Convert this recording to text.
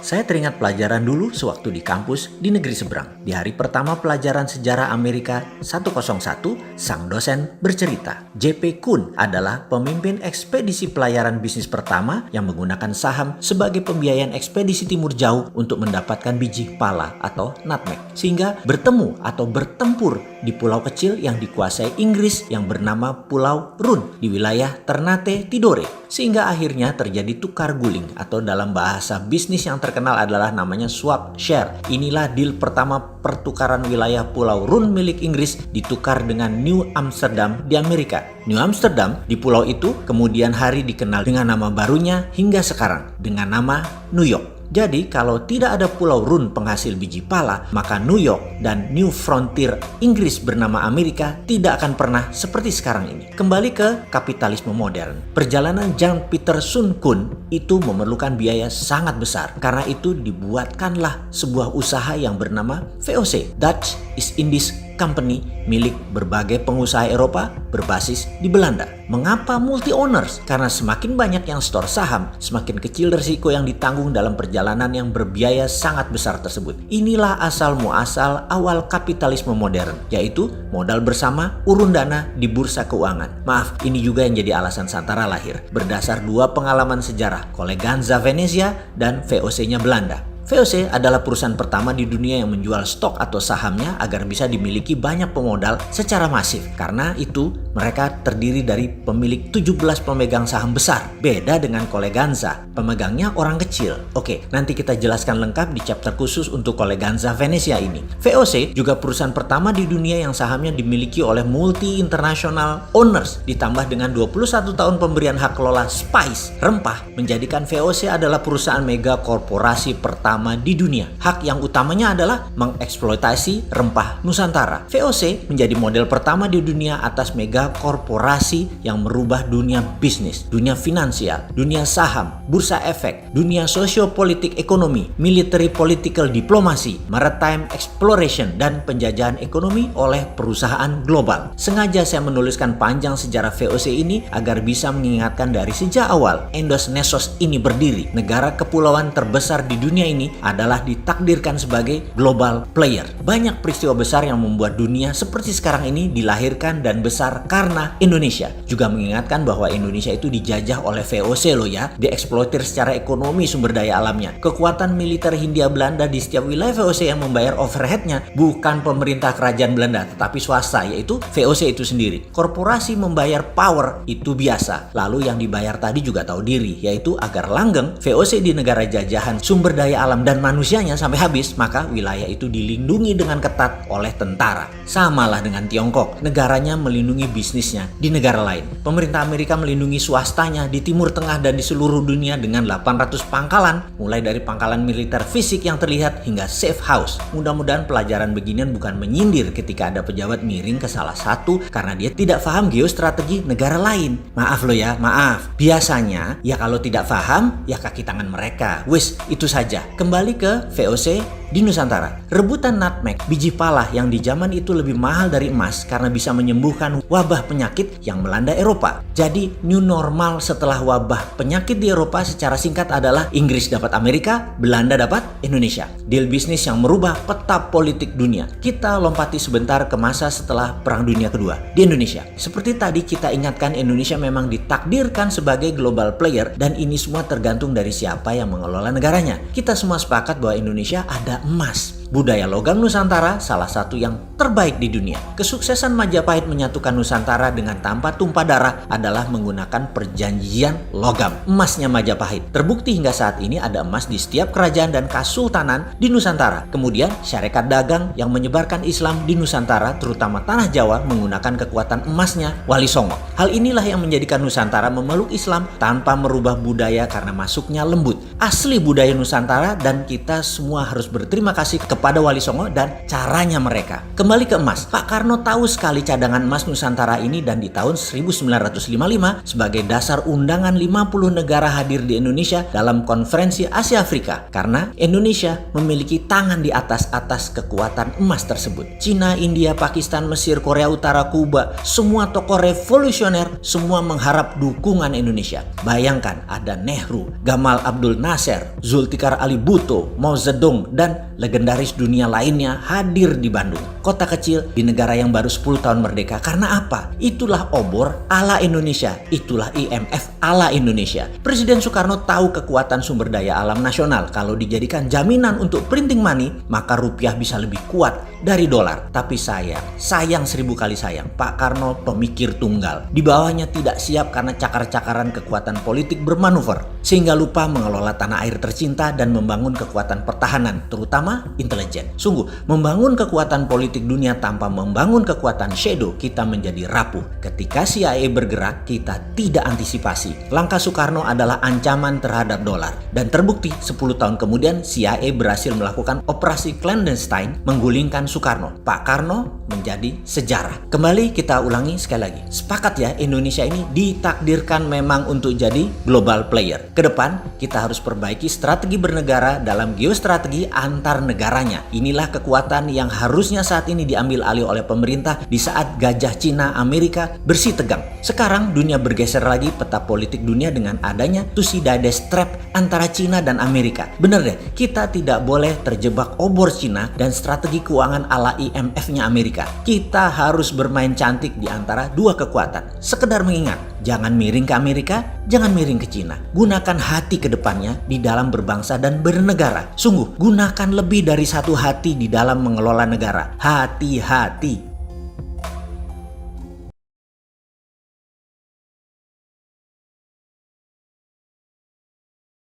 Saya teringat pelajaran dulu sewaktu di kampus di negeri seberang. Di hari pertama pelajaran sejarah Amerika 101, sang dosen bercerita, J.P. Kuhn adalah pemimpin ekspedisi pelayaran bisnis pertama yang menggunakan saham sebagai pembiayaan ekspedisi timur jauh untuk mendapatkan biji pala atau nutmeg. Sehingga bertemu atau bertempur di pulau kecil yang dikuasai Inggris yang bernama Pulau Run di wilayah Ternate Tidore. Sehingga akhirnya terjadi tukar guling atau dalam bahasa bisnis yang terkenal adalah namanya swap share. Inilah deal pertama pertukaran wilayah Pulau Run milik Inggris ditukar dengan New Amsterdam di Amerika. New Amsterdam di pulau itu kemudian hari dikenal dengan nama barunya hingga sekarang dengan nama New York. Jadi kalau tidak ada Pulau Run penghasil biji pala, maka New York dan New Frontier Inggris bernama Amerika tidak akan pernah seperti sekarang ini. Kembali ke kapitalisme modern. Perjalanan Jan Pieter Soen Koen itu memerlukan biaya sangat besar. Karena itu dibuatkanlah sebuah usaha yang bernama VOC, Dutch East Indies Company, milik berbagai pengusaha Eropa berbasis di Belanda. Mengapa multi owners? Karena semakin banyak yang store saham, semakin kecil risiko yang ditanggung dalam perjalanan yang berbiaya sangat besar tersebut. Inilah asal muasal awal kapitalisme modern, yaitu modal bersama urun dana di bursa keuangan. Maaf, ini juga yang jadi alasan Santara lahir. Berdasar dua pengalaman sejarah, Colleganza Venezia dan VOC-nya Belanda. VOC adalah perusahaan pertama di dunia yang menjual stok atau sahamnya agar bisa dimiliki banyak pemodal secara masif. Karena itu, mereka terdiri dari pemilik 17 pemegang saham besar. Beda dengan Colleganza, pemegangnya orang kecil. Oke, nanti kita jelaskan lengkap di chapter khusus untuk Colleganza Venezia ini. VOC juga perusahaan pertama di dunia yang sahamnya dimiliki oleh multi-international owners. Ditambah dengan 21 tahun pemberian hak kelola spice, rempah, menjadikan VOC adalah perusahaan mega korporasi pertama di dunia. Hak yang utamanya adalah mengeksploitasi rempah Nusantara. VOC menjadi model pertama di dunia atas mega korporasi yang merubah dunia bisnis, dunia finansial, dunia saham, bursa efek, dunia sosiopolitik ekonomi, military political diplomasi, maritime exploration, dan penjajahan ekonomi oleh perusahaan global. Sengaja saya menuliskan panjang sejarah VOC ini agar bisa mengingatkan dari sejak awal Endos Nesos ini berdiri. Negara kepulauan terbesar di dunia ini adalah ditakdirkan sebagai global player. Banyak peristiwa besar yang membuat dunia seperti sekarang ini dilahirkan dan besar karena Indonesia. Juga mengingatkan bahwa Indonesia itu dijajah oleh VOC loh ya, dieksploitir secara ekonomi sumber daya alamnya. Kekuatan militer Hindia Belanda di setiap wilayah VOC yang membayar overheadnya bukan pemerintah kerajaan Belanda, tetapi swasta, yaitu VOC itu sendiri. Korporasi membayar power itu biasa. Lalu yang dibayar tadi juga tahu diri, yaitu agar langgeng VOC di negara jajahan sumber daya alam dan manusianya sampai habis, maka wilayah itu dilindungi dengan ketat oleh tentara. Samalah dengan Tiongkok, negaranya melindungi bisnisnya di negara lain. Pemerintah Amerika melindungi swastanya di Timur Tengah dan di seluruh dunia dengan 800 pangkalan, mulai dari pangkalan militer fisik yang terlihat hingga safe house. Mudah-mudahan pelajaran beginian bukan menyindir ketika ada pejabat miring ke salah satu karena dia tidak paham geostrategi negara lain. Maaf loh ya, maaf. Biasanya, ya kalau tidak paham, ya kaki tangan mereka. Wis, itu saja. Kembali ke VOC di Nusantara. Rebutan nutmeg, biji pala yang di zaman itu lebih mahal dari emas karena bisa menyembuhkan wabah penyakit yang melanda Eropa. Jadi new normal setelah wabah penyakit di Eropa secara singkat adalah Inggris dapat Amerika, Belanda dapat Indonesia. Deal bisnis yang merubah peta politik dunia. Kita lompati sebentar ke masa setelah Perang Dunia Kedua di Indonesia. Seperti tadi kita ingatkan, Indonesia memang ditakdirkan sebagai global player dan ini semua tergantung dari siapa yang mengelola negaranya. Kita semua sepakat bahwa Indonesia ada emas. Budaya logam Nusantara salah satu yang terbaik di dunia. Kesuksesan Majapahit menyatukan Nusantara dengan tanpa tumpah darah adalah menggunakan perjanjian logam. Emasnya Majapahit. Terbukti hingga saat ini ada emas di setiap kerajaan dan kasultanan di Nusantara. Kemudian syarikat dagang yang menyebarkan Islam di Nusantara, terutama tanah Jawa, menggunakan kekuatan emasnya Wali Songo. Hal inilah yang menjadikan Nusantara memeluk Islam tanpa merubah budaya karena masuknya lembut. Asli budaya Nusantara dan kita semua harus berterima kasih kepada kepada Wali Songo dan caranya mereka. Kembali ke emas, Pak Karno tahu sekali cadangan emas Nusantara ini dan di tahun 1955 sebagai dasar undangan 50 negara hadir di Indonesia dalam konferensi Asia Afrika karena Indonesia memiliki tangan di atas kekuatan emas tersebut. Cina, India, Pakistan, Mesir, Korea Utara, Kuba, semua tokoh revolusioner semua mengharap dukungan Indonesia. Bayangkan ada Nehru, Gamal Abdul Nasser, Zulfikar Ali Bhutto, Mao Zedong, dan legendaris dunia lainnya hadir di Bandung, kota kecil di negara yang baru 10 tahun merdeka. Karena apa? Itulah obor ala Indonesia, itulah IMF ala Indonesia. Presiden Soekarno tahu kekuatan sumber daya alam nasional. Kalau dijadikan jaminan untuk printing money, maka rupiah bisa lebih kuat dari dolar. Tapi sayang 1000 kali sayang, Pak Karno pemikir tunggal. Di bawahnya tidak siap karena cakar-cakaran kekuatan politik bermanuver, sehingga lupa mengelola tanah air tercinta dan membangun kekuatan pertahanan, terutama intelijen. Sungguh, membangun kekuatan politik dunia tanpa membangun kekuatan shadow, kita menjadi rapuh. Ketika CIA bergerak, kita tidak antisipasi. Langkah Soekarno adalah ancaman terhadap dolar. Dan terbukti 10 tahun kemudian CIA berhasil melakukan operasi clandestine menggulingkan Soekarno. Pak Karno menjadi sejarah. Kembali kita ulangi sekali lagi. Sepakat ya, Indonesia ini ditakdirkan memang untuk jadi global player. Kedepan kita harus perbaiki strategi bernegara dalam geostrategi antar negaranya. Inilah kekuatan yang harusnya saat ini diambil alih oleh pemerintah di saat gajah Cina Amerika bersih tegang. Sekarang dunia bergeser lagi peta politik dunia dengan adanya Thucydides trap antara Cina dan Amerika. Bener deh, kita tidak boleh terjebak obor Cina dan strategi keuangan ala IMF-nya Amerika. Kita harus bermain cantik di antara dua kekuatan. Sekedar mengingat, jangan miring ke Amerika, jangan miring ke Cina. Gunakan hati ke depannya di dalam berbangsa dan bernegara. Sungguh, gunakan lebih dari satu hati di dalam mengelola negara. Hati-hati.